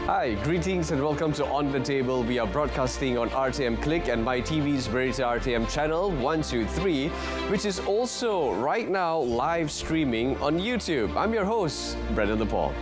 Hi, greetings and welcome to On the Table. We are broadcasting on RTM Click and MyTV's Berita RTM channel 123, which is also right now live streaming on YouTube. I'm your host, Brendan Paul.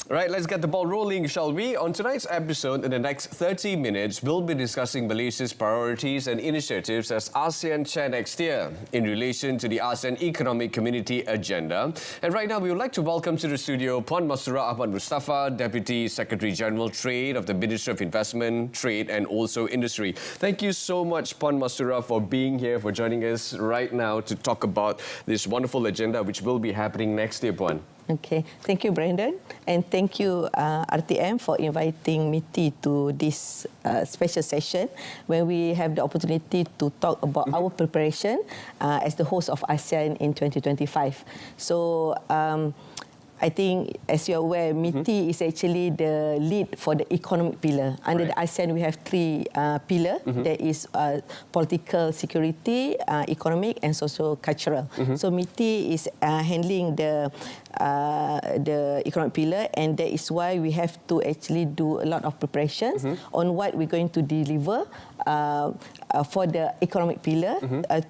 Right, let's get the ball rolling, shall we? On tonight's episode, in the next 30 minutes, we'll be discussing Malaysia's priorities and initiatives as ASEAN Chair next year in relation to the ASEAN Economic Community Agenda. And right now, we would like to welcome to the studio Puan Mastura Ahmad Mustafa, Deputy Secretary General Trade of the Ministry of Investment, Trade and also Industry. Thank you so much, Puan Mastura, for being here, for joining us right now to talk about this wonderful agenda which will be happening next year, Puan. Okay, thank you, Brandon, and thank you, RTM, for inviting MITI to this special session when we have the opportunity to talk about our preparation as the host of ASEAN in 2025. So, I think, as you're aware, MITI is actually the lead for the economic pillar. Under the ASEAN, we have three pillars. There is political security, economic, and socio-cultural. So MITI is handling the economic pillar, and that is why we have to actually do a lot of preparations on what we're going to deliver for the economic pillar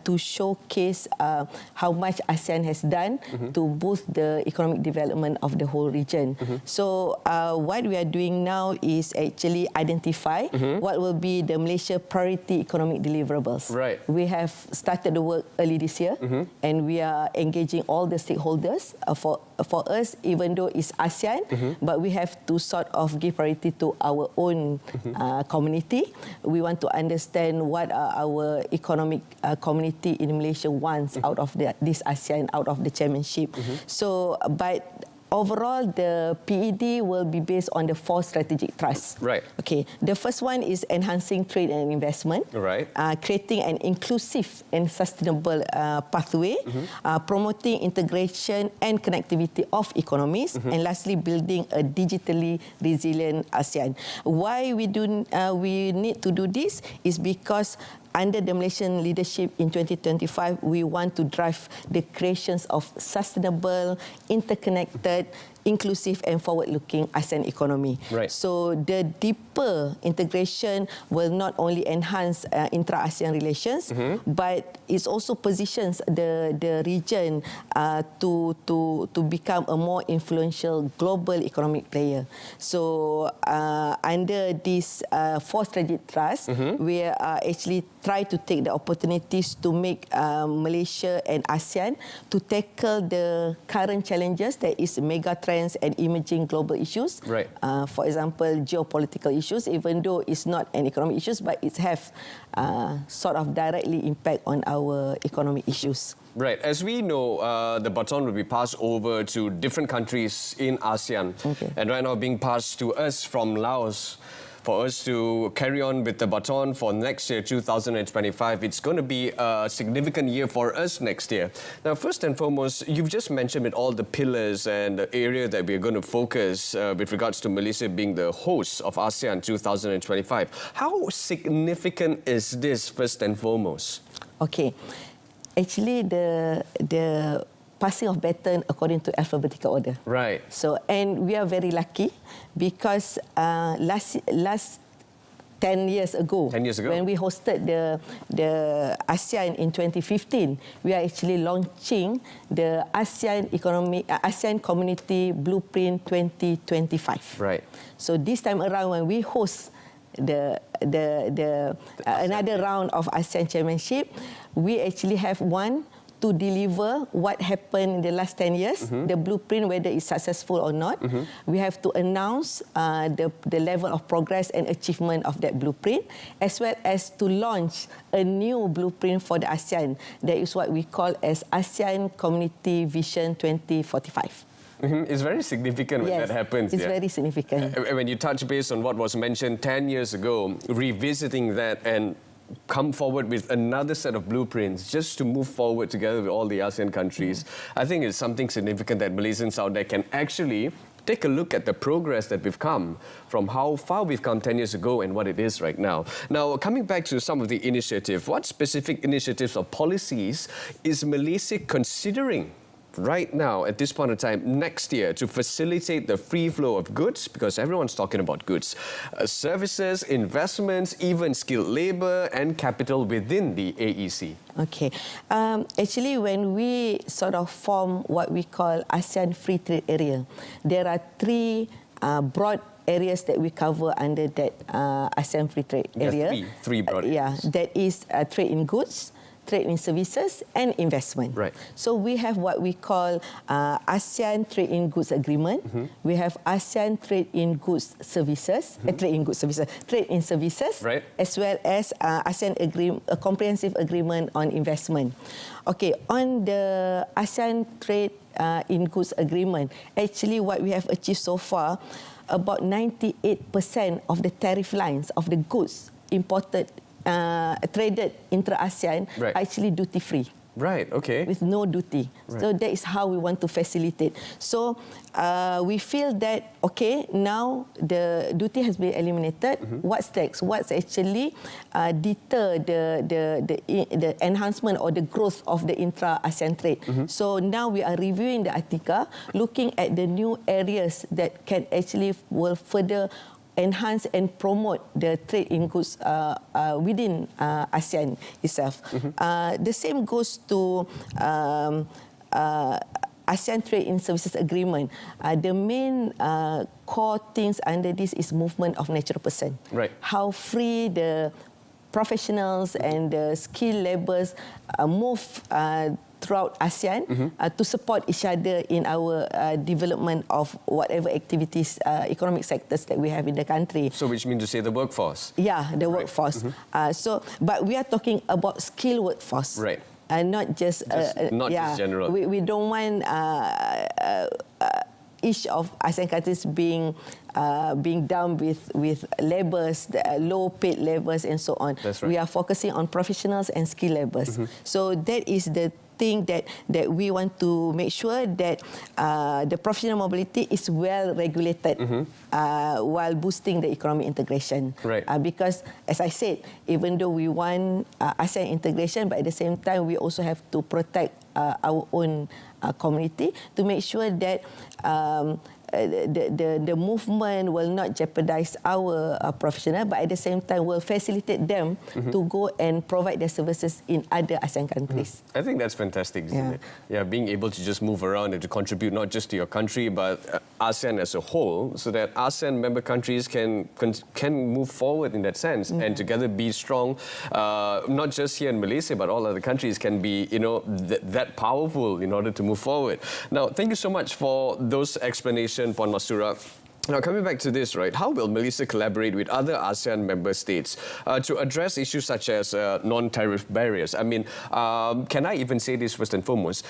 to showcase how much ASEAN has done to boost the economic development of the whole region. So what we are doing now is actually identify what will be the Malaysia priority economic deliverables. Right. We have started the work early this year, and we are engaging all the stakeholders. For us, even though it's ASEAN, but we have to sort of give priority to our own community. We want to understand what our economic community in Malaysia wants out of this ASEAN, out of the chairmanship. So, but overall, the PED will be based on the 4 strategic thrusts. Right. Okay. The first one is enhancing trade and investment. Right. Creating an inclusive and sustainable pathway. Promoting integration and connectivity of economies. And lastly, building a digitally resilient ASEAN. Why we need to do this is because under the Malaysian leadership in 2025, we want to drive the creations of sustainable, interconnected, inclusive and forward-looking ASEAN economy. Right. So the deeper integration will not only enhance intra-ASEAN relations, but it also positions the region to become a more influential global economic player. So under these 4 strategic thrusts, we are actually try to take the opportunities to make Malaysia and ASEAN to tackle the current challenges, that is mega trends and emerging global issues. Right. For example, geopolitical issues, even though it's not an economic issues, but it have sort of directly impact on our economic issues. Right. As we know, the baton will be passed over to different countries in ASEAN. Okay. And right now being passed to us from Laos, for us to carry on with the baton for next year, 2025. It's going to be a significant year for us next year. Now, first and foremost, you've just mentioned with all the pillars and the area that we're going to focus with regards to Malaysia being the host of ASEAN 2025. How significant is this, first and foremost? Okay. Actually, the passing of baton according to alphabetical order. Right. So, and we are very lucky because last 10 years ago, when we hosted the ASEAN in 2015, we are actually launching the ASEAN Community Blueprint 2025. Right. So this time around, when we host another round of ASEAN Chairmanship, we actually have one to deliver what happened in the last 10 years, the blueprint, whether it's successful or not. We have to announce the level of progress and achievement of that blueprint, as well as to launch a new blueprint for the ASEAN. That is what we call as ASEAN Community Vision 2045. It's very significant when that happens. It's very significant. When you touch base on what was mentioned 10 years ago, revisiting that and come forward with another set of blueprints just to move forward together with all the ASEAN countries. I think it's something significant that Malaysians out there can actually take a look at the progress that we've come from how far we've come 10 years ago and what it is right now. Now, coming back to some of the initiatives, what specific initiatives or policies is Malaysia considering right now, at this point in time, next year, to facilitate the free flow of goods, because everyone's talking about goods, services, investments, even skilled labour and capital within the AEC? Okay. Actually, when we sort of form what we call ASEAN Free Trade Area, there are three broad areas that we cover under that ASEAN Free Trade Area. Three broad areas. Yeah, that is trade in goods, trade in services and investment. Right. So we have what we call ASEAN Trade in Goods Agreement. We have ASEAN Trade in Goods Services, Trade in Services, right, as well as ASEAN a comprehensive agreement on investment. Okay, on the ASEAN Trade in Goods Agreement, actually what we have achieved so far, about 98% of the tariff lines of the goods imported traded intra-ASEAN right, are actually duty-free. Right, okay. With no duty. Right. So that is how we want to facilitate. So we feel that, okay, now the duty has been eliminated. What's next? What's actually deter the enhancement or the growth of the intra-ASEAN trade? So now we are reviewing the Artica, looking at the new areas that can actually will further enhance and promote the trade in goods within ASEAN itself. The same goes to ASEAN Trade in Services Agreement. The main core things under this is movement of natural person. Right. How free the professionals and the skilled labours move throughout ASEAN to support each other in our development of whatever activities, economic sectors that we have in the country. So which means to say the workforce? Yeah, the workforce. But we are talking about skilled workforce. Right. Not just just general. We don't want each of ASEAN countries being done with labours, low-paid labours and so on. That's right. We are focusing on professionals and skilled labours. So that is the thing that we want to make sure that the professional mobility is well regulated while boosting the economic integration. Right. Because, as I said, even though we want ASEAN integration, but at the same time we also have to protect our own community to make sure that the movement will not jeopardize our professional, but at the same time will facilitate them to go and provide their services in other ASEAN countries. I think that's fantastic, isn't it? Yeah, being able to just move around and to contribute not just to your country, but ASEAN as a whole, so that ASEAN member countries can move forward in that sense and together be strong. Not just here in Malaysia, but all other countries can be, that powerful in order to move forward. Now, thank you so much for those explanations, Puan Mastura. Now, coming back to this, right, how will Malaysia collaborate with other ASEAN member states to address issues such as non-tariff barriers? I mean, can I even say this first and foremost?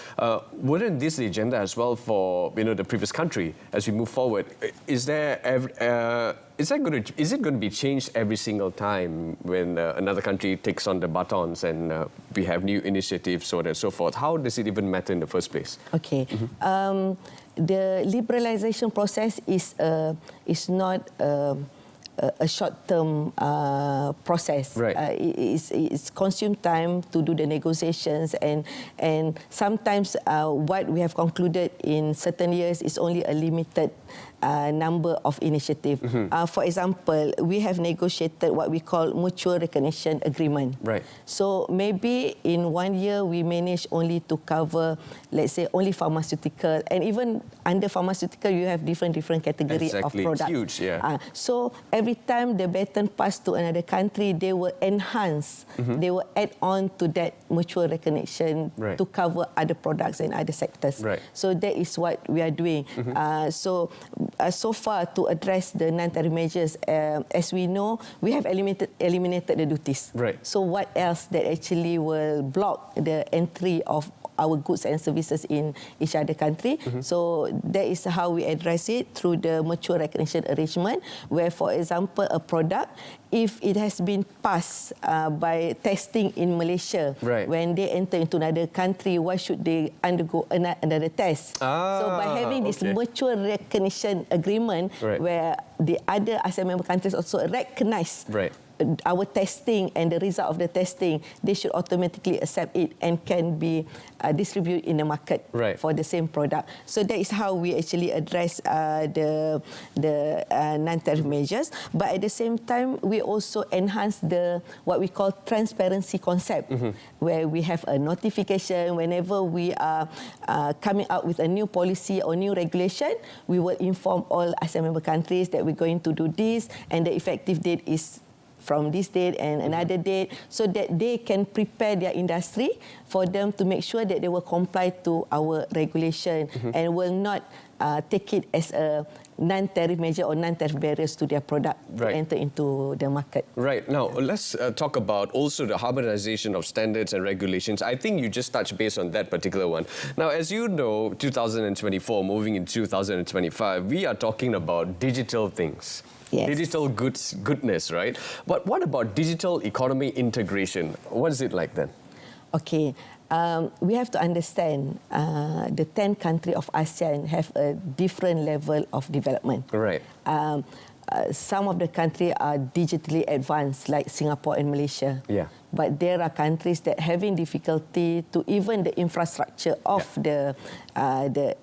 Wouldn't this the agenda as well for, the previous country as we move forward? Is it going to be changed every single time when another country takes on the batons and we have new initiatives, so on and so forth? How does it even matter in the first place? Okay. The liberalisation process is not a short-term process. Right. It's consumed time to do the negotiations, and sometimes what we have concluded in certain years is only a limited number of initiatives. For example, we have negotiated what we call mutual recognition agreement. Right. So maybe in 1 year we manage only to cover, let's say, only pharmaceutical, and even under pharmaceutical you have different categories of products. It's huge, yeah. So every time the baton pass to another country, they will enhance, they will add on to that mutual recognition to cover other products and other sectors. Right. So that is what we are doing. So far, to address the non-tariff measures, as we know, we have eliminated the duties. Right. So what else that actually will block the entry of our goods and services in each other country. So that is how we address it through the mutual recognition arrangement, where, for example, a product, if it has been passed by testing in Malaysia, when they enter into another country, why should they undergo another test? So by having this mutual recognition agreement, where the other ASEAN member countries also recognise our testing and the result of the testing, they should automatically accept it and can be distributed in the market for the same product. So that is how we actually address the non-tariff measures. But at the same time, we also enhance the what we call transparency concept, where we have a notification whenever we are coming out with a new policy or new regulation. We will inform all ASEAN member countries that we're going to do this, and the effective date is from this date and another date, so that they can prepare their industry for them to make sure that they will comply to our regulation and will not take it as a non-tariff measure or non-tariff barriers to their product to enter into the market. Right. Now, let's talk about also the harmonization of standards and regulations. I think you just touched base on that particular one. Now, as you know, 2024, moving into 2025, we are talking about digital things. Yes. Digital goodness, right? But what about digital economy integration? What is it like then? Okay. We have to understand the 10 countries of ASEAN have a different level of development. Right. Some of the countries are digitally advanced, like Singapore and Malaysia. Yeah. But there are countries that having difficulty to even the infrastructure of the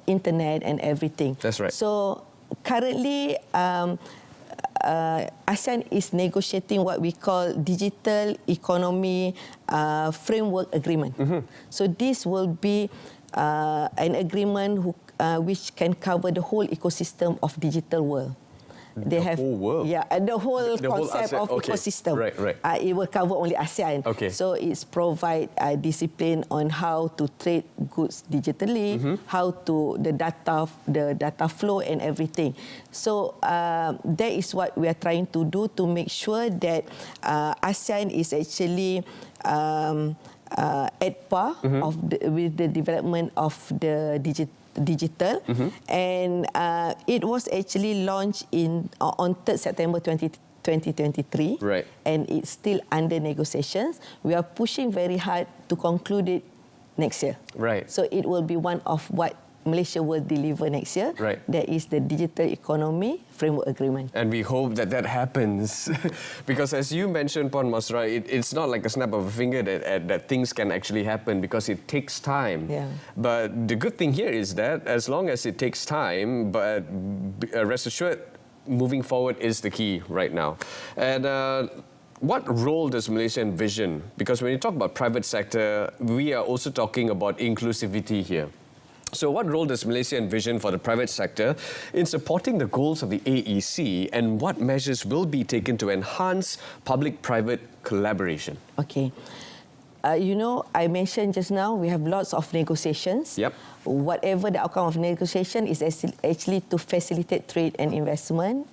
internet and everything. That's right. So currently, ASEAN is negotiating what we call digital economy framework agreement. So this will be an agreement which can cover the whole ecosystem of digital world. They have whole world? Yeah, the whole concept of ecosystem. Right. It will cover only ASEAN. So it's provide discipline on how to trade goods digitally, how to the data flow and everything. So that is what we are trying to do to make sure that ASEAN is actually at par with the development of the digital, and it was actually launched on 3rd September 2023, and it's still under negotiations. We are pushing very hard to conclude it next year. So it will be one of what Malaysia will deliver next year. That is the Digital Economy Framework Agreement. And we hope that that happens. Because as you mentioned, Puan Masra, it's not like a snap of a finger that things can actually happen, because it takes time. But the good thing here is that as long as it takes time, but rest assured, moving forward is the key right now. And what role does Malaysia envision? Because when you talk about private sector, we are also talking about inclusivity here. So what role does Malaysia envision for the private sector in supporting the goals of the AEC, and what measures will be taken to enhance public-private collaboration? Okay. You know, I mentioned just now, we have lots of negotiations. Whatever the outcome of negotiation is actually to facilitate trade and investment.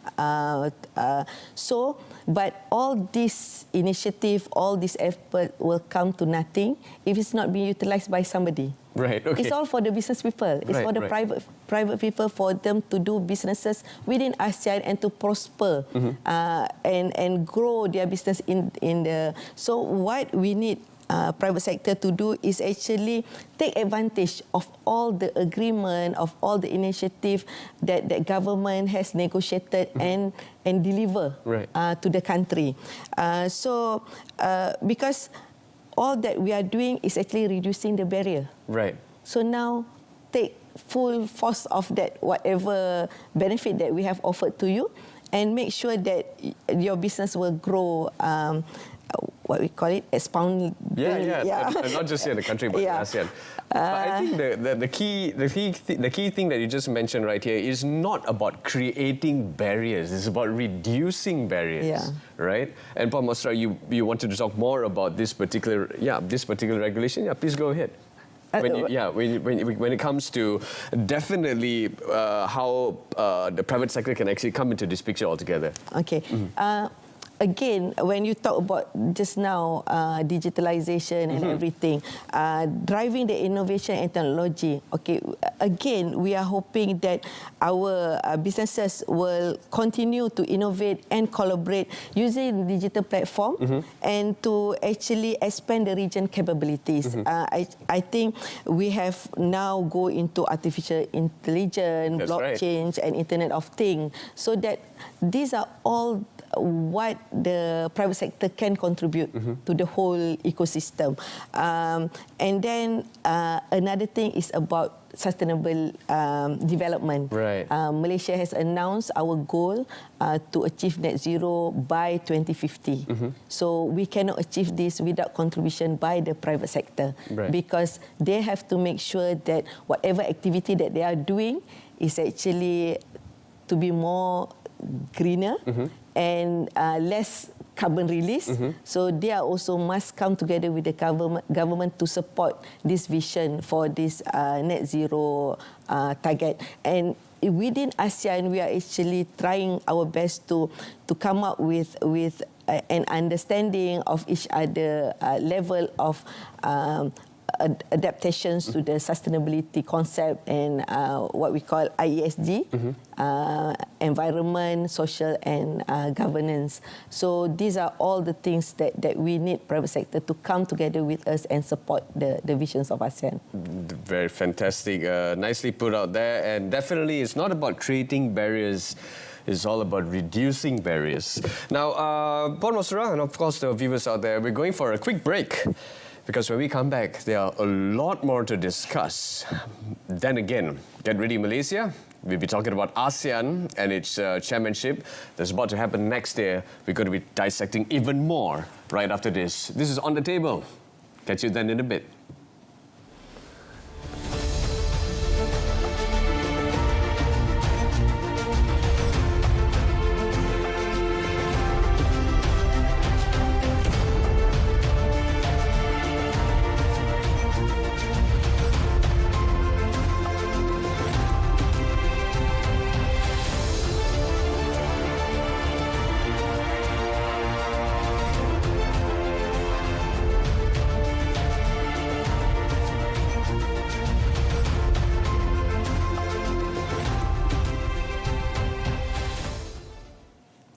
But all this initiative, all this effort will come to nothing if it's not being utilised by somebody. It's all for the business people. It's for the private people, for them to do businesses within ASEAN and to prosper and grow their business in the. So what we need private sector to do is actually take advantage of all the agreement, of all the initiative that the government has negotiated and deliver to the country. Because all that we are doing is actually reducing the barrier. So now take full force of that, whatever benefit that we have offered to you, and make sure that your business will grow. What we call it, expound. And not just here in the country, but in ASEAN. But I think the key thing that you just mentioned right here is not about creating barriers. It's about reducing barriers, right? And Puan Masra, you wanted to talk more about this particular regulation. Yeah, please go ahead. When it comes to definitely how the private sector can actually come into this picture altogether. Okay. again, when you talk about just now digitalization and everything, driving the innovation and technology, okay, again, we are hoping that our businesses will continue to innovate and collaborate using digital platform and to actually expand the region capabilities. I think we have now go into artificial intelligence, blockchain, and Internet of Things, so that these are all what the private sector can contribute to the whole ecosystem. And then another thing is about sustainable development. Right. Malaysia has announced our goal to achieve net zero by 2050. So we cannot achieve this without contribution by the private sector, because they have to make sure that whatever activity that they are doing is actually to be more greener and less carbon release. So they are also must come together with the government to support this vision for this net zero target. And within ASEAN, we are actually trying our best to come up with an understanding of each other level of adaptations to the sustainability concept and what we call IESG, environment, social and governance. So these are all the things that we need private sector to come together with us and support the visions of ASEAN. Very fantastic. Nicely put out there. And definitely it's not about creating barriers. It's all about reducing barriers. Now, Puan Masura, and of course the viewers out there, we're going for a quick break. Because when we come back, there are a lot more to discuss. Then again, get ready Malaysia. We'll be talking about ASEAN and its chairmanship that's about to happen next year. We're going to be dissecting even more right after this. This is On the Table. Catch you then in a bit.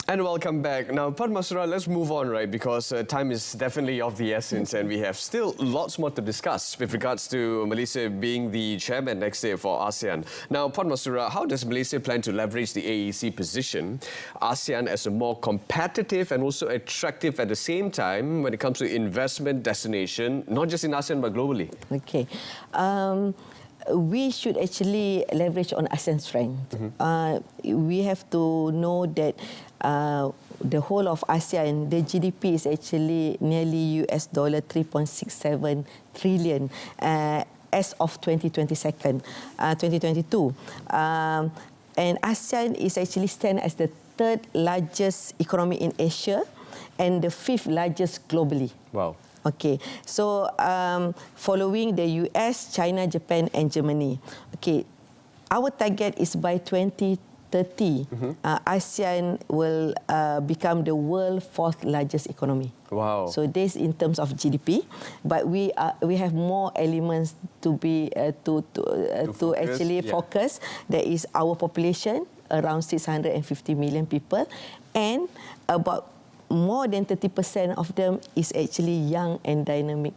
And welcome back. Now, Puan Masura, let's move on, right? Because time is definitely of the essence and we have still lots more to discuss with regards to Malaysia being the chairman next year for ASEAN. Now, Puan Masura, how does Malaysia plan to leverage the AEC position, ASEAN as a more competitive and also attractive at the same time when it comes to investment destination, not just in ASEAN but globally? Okay. We should actually leverage on ASEAN strength. We have to know that the whole of ASEAN, the GDP is actually nearly US dollar 3.67 trillion as of 2022. And ASEAN is actually stand as the third largest economy in Asia and the fifth largest globally. Wow. Okay, so following the US, China, Japan and Germany. Okay, our target is by 2030, ASEAN will become the world's fourth largest economy. Wow. So this in terms of GDP, but we have more elements to be to actually focus. There is our population, around 650 million people, and about more than 30% of them is actually young and dynamic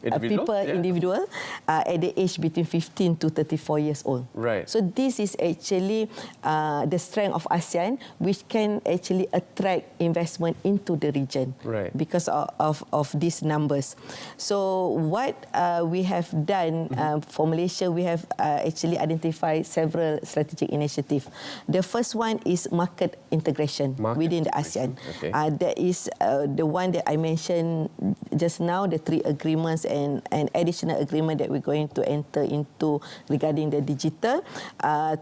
individual at the age between 15 to 34 years old. Right. So this is actually the strength of ASEAN, which can actually attract investment into the region because of these numbers. So what we have done for Malaysia, we have actually identified several strategic initiatives. The first one is market integration within the ASEAN. Okay. That is the one that I mentioned just now, the 3 agreements and an additional agreement that we're going to enter into regarding the digital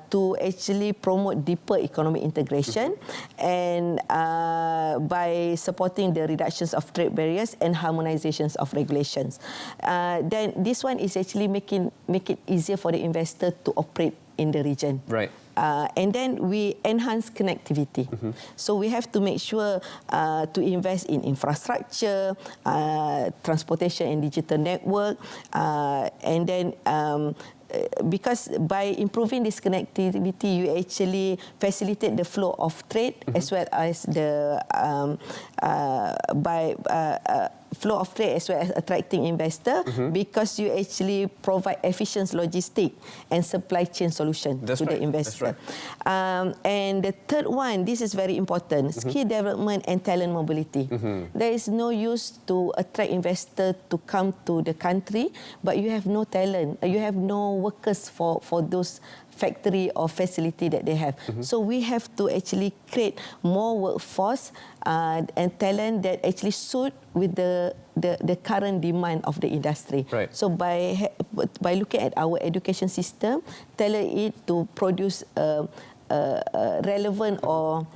to actually promote deeper economic integration and by supporting the reductions of trade barriers and harmonizations of regulations. Then this one is actually make it easier for the investor to operate in the region. Right. And then we enhance connectivity. So we have to make sure to invest in infrastructure, transportation and digital network, and then because by improving this connectivity, you actually facilitate the flow of trade as well as the flow of trade as well as attracting investor because you actually provide efficient logistic and supply chain solution to the investor. And the third one, this is very important, skill development and talent mobility. There is no use to attract investor to come to the country, but you have no talent, you have no workers for those factory or facility that they have. So we have to actually create more workforce and talent that actually suit with the current demand of the industry. Right. So by looking at our education system, tailor it to produce relevant or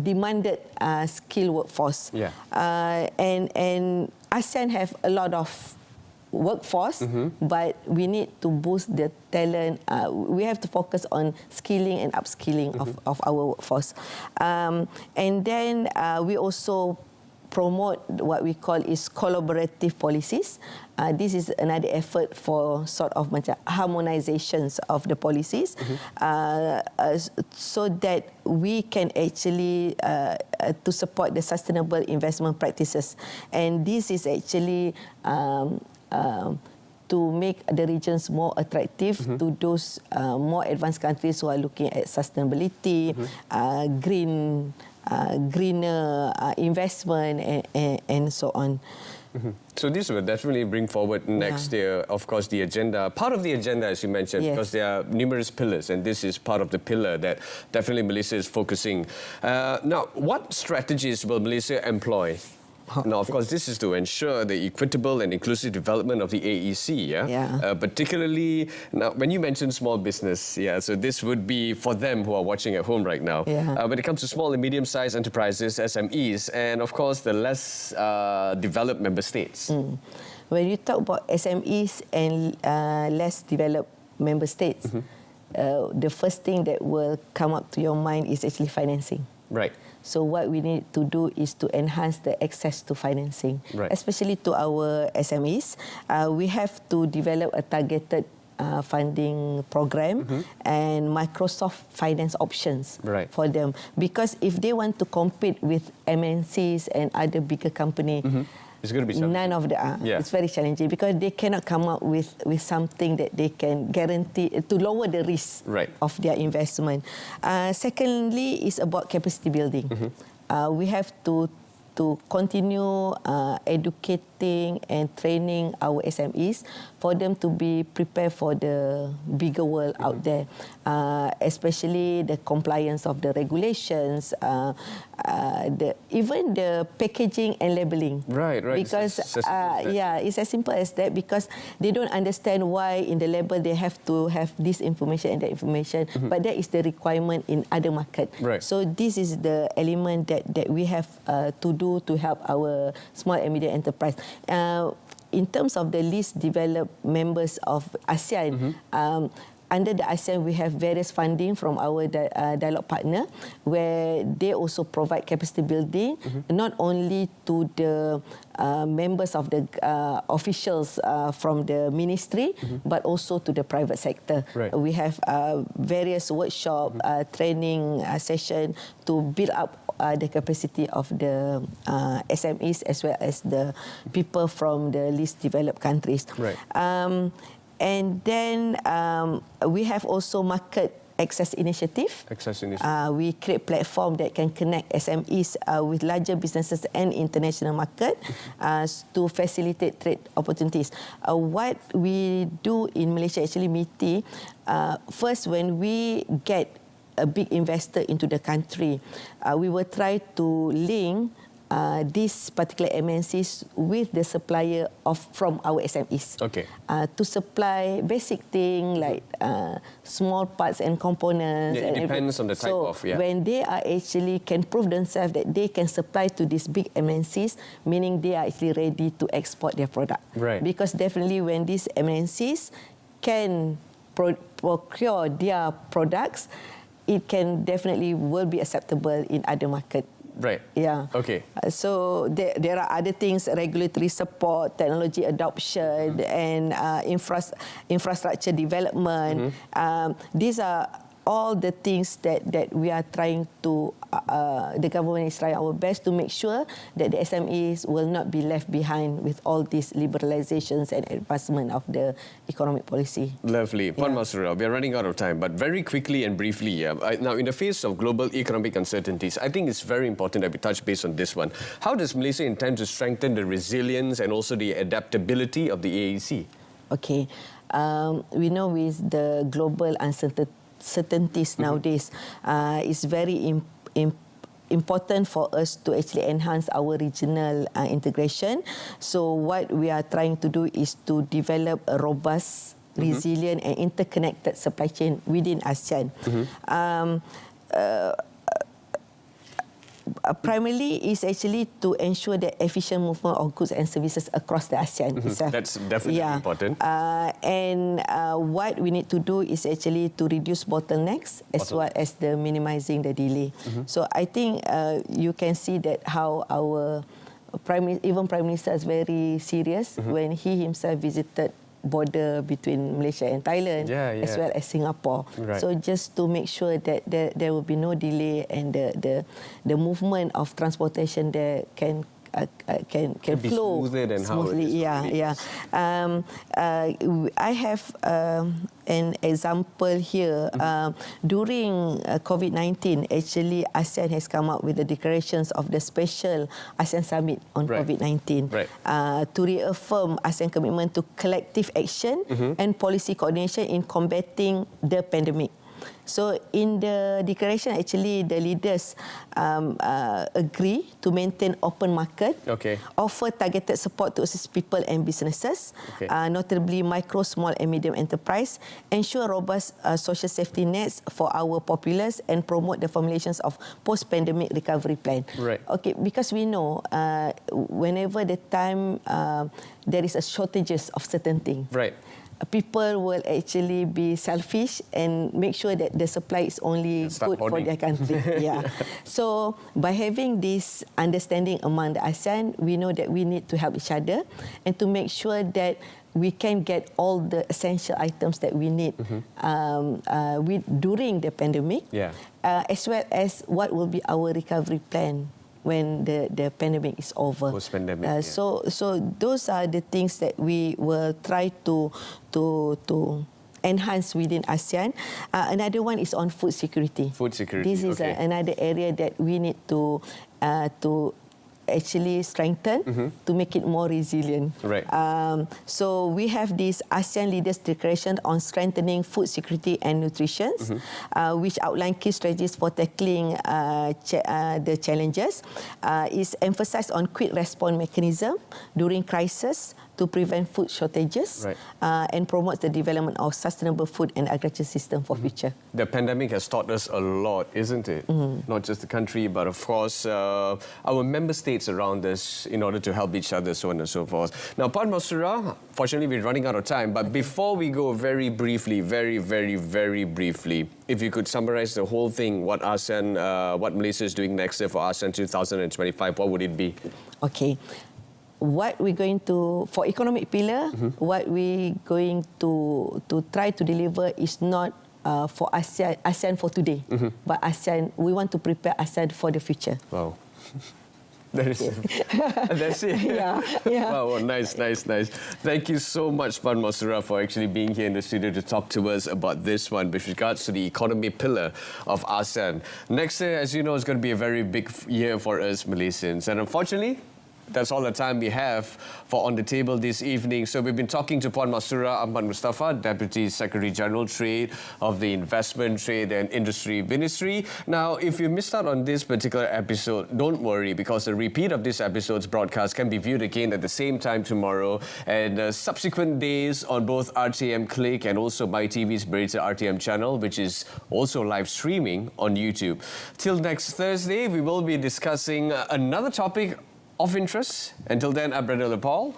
demanded skill workforce. Yeah. And ASEAN have a lot of workforce, but we need to boost the talent. We have to focus on skilling and upskilling of our workforce. And then we also promote what we call is collaborative policies. This is another effort for sort of harmonizations of the policies, so that we can actually to support the sustainable investment practices. And this is actually to make the regions more attractive to those more advanced countries who are looking at sustainability, greener investment, and so on. So this will definitely bring forward next year, of course, the agenda. Part of the agenda, as you mentioned, because there are numerous pillars, and this is part of the pillar that definitely Malaysia is focusing. Now, what strategies will Malaysia employ? Now, of course, this is to ensure the equitable and inclusive development of the AEC, particularly, now, when you mention small business, so this would be for them who are watching at home right now. When it comes to small and medium-sized enterprises, SMEs, and, of course, the less developed member states. When you talk about SMEs and less developed member states, the first thing that will come up to your mind is actually financing. Right. So what we need to do is to enhance the access to financing, especially to our SMEs. We have to develop a targeted funding program and Microsoft finance options for them. Because if they want to compete with MNCs and other bigger companies, it's going to be none of the it's very challenging because they cannot come up with something that they can guarantee to lower the risk of their investment. Secondly, is about capacity building. We have to continue educating and training our SMEs for them to be prepared for the bigger world out there, especially the compliance of the regulations, even the packaging and labeling. Right. Because it's as simple as that, because they don't understand why in the label they have to have this information and that information, but that is the requirement in other market. So this is the element that we have to do to help our small and medium enterprise. In terms of the least developed members of ASEAN, under the ASEAN, we have various funding from our dialogue partner, where they also provide capacity building, not only to the members of the officials from the ministry, but also to the private sector. We have various workshop, training session to build up the capacity of the SMEs as well as the people from the least developed countries. And then we have also market access initiative. We create platform that can connect SMEs with larger businesses and international market to facilitate trade opportunities. What we do in Malaysia, actually, MITI, first when we get a big investor into the country, we will try to link these particular MNCs with the supplier from our SMEs to supply basic things like small parts and components. It depends on the type of. When they are actually can prove themselves that they can supply to these big MNCs, meaning they are actually ready to export their product. Because definitely when these MNCs can procure their products, it can definitely will be acceptable in other market. Right. Yeah. Okay. So there are other things: regulatory support, technology adoption, and infrastructure development. These are all the things that we are trying to, the government is trying our best to make sure that the SMEs will not be left behind with all these liberalizations and advancement of the economic policy. Lovely. Puan Masura, we are running out of time, but very quickly and briefly, now in the face of global economic uncertainties, I think it's very important that we touch base on this one. How does Malaysia intend to strengthen the resilience and also the adaptability of the AEC? Okay. We know with the global uncertainties nowadays, it's very important for us to actually enhance our regional integration. So what we are trying to do is to develop a robust, resilient and interconnected supply chain within ASEAN. Primarily is actually to ensure the efficient movement of goods and services across the ASEAN itself. That's definitely important. And what we need to do is actually to reduce bottlenecks as well as the minimizing the delay. So I think you can see that how our Prime Minister is very serious when he himself visited border between Malaysia and Thailand, as well as Singapore. Right. So just to make sure that there will be no delay and the movement of transportation there can flow smoothly. I have an example here. During COVID-19, actually ASEAN has come up with the declarations of the special ASEAN Summit on COVID-19 to reaffirm ASEAN commitment to collective action and policy coordination in combating the pandemic. So in the declaration, actually the leaders agree to maintain open market, offer targeted support to assist people and businesses, notably micro, small and medium enterprise, ensure robust social safety nets for our populace and promote the formulations of post-pandemic recovery plan. Okay, because we know whenever the time there is a shortages of certain things. People will actually be selfish and make sure that the supply is only good for their country. So by having this understanding among the ASEAN, we know that we need to help each other and to make sure that we can get all the essential items that we need during the pandemic, as well as what will be our recovery plan when the pandemic is over. Post-pandemic, So those are the things that we will try to enhance within ASEAN. Another one is on food security. Food security. This is another area that we need to actually strengthen to make it more resilient. So we have this ASEAN Leaders Declaration on strengthening food security and nutrition, which outline key strategies for tackling the challenges. Is emphasized on quick response mechanism during crisis to prevent food shortages and promotes the development of sustainable food and agriculture system for future. The pandemic has taught us a lot, isn't it? Not just the country, but of course our member states around us in order to help each other, so on and so forth. Now, Puan Masura, fortunately we're running out of time, but before we go, very briefly, very briefly, if you could summarize the whole thing, what ASEAN, what Malaysia is doing next year for ASEAN 2025, what would it be? Okay. What we're going to, for economic pillar, what we're going to try to deliver is not for ASEAN for today, but ASEAN, we want to prepare ASEAN for the future. Wow. That's it. Wow, nice. Thank you so much, Puan Masura, for actually being here in the studio to talk to us about this one with regards to the economy pillar of ASEAN. Next year, as you know, is going to be a very big year for us Malaysians. And unfortunately, that's all the time we have for On the Table this evening. So we've been talking to Puan Masura Ahmad Mustafa, Deputy Secretary General Trade of the Investment, Trade and Industry Ministry. Now, if you missed out on this particular episode, don't worry, because a repeat of this episode's broadcast can be viewed again at the same time tomorrow and subsequent days on both RTM Click and also MyTV's Berita RTM channel, which is also live streaming on YouTube. Till next Thursday, we will be discussing another topic of interest. Until then, I'm Brenda Paul.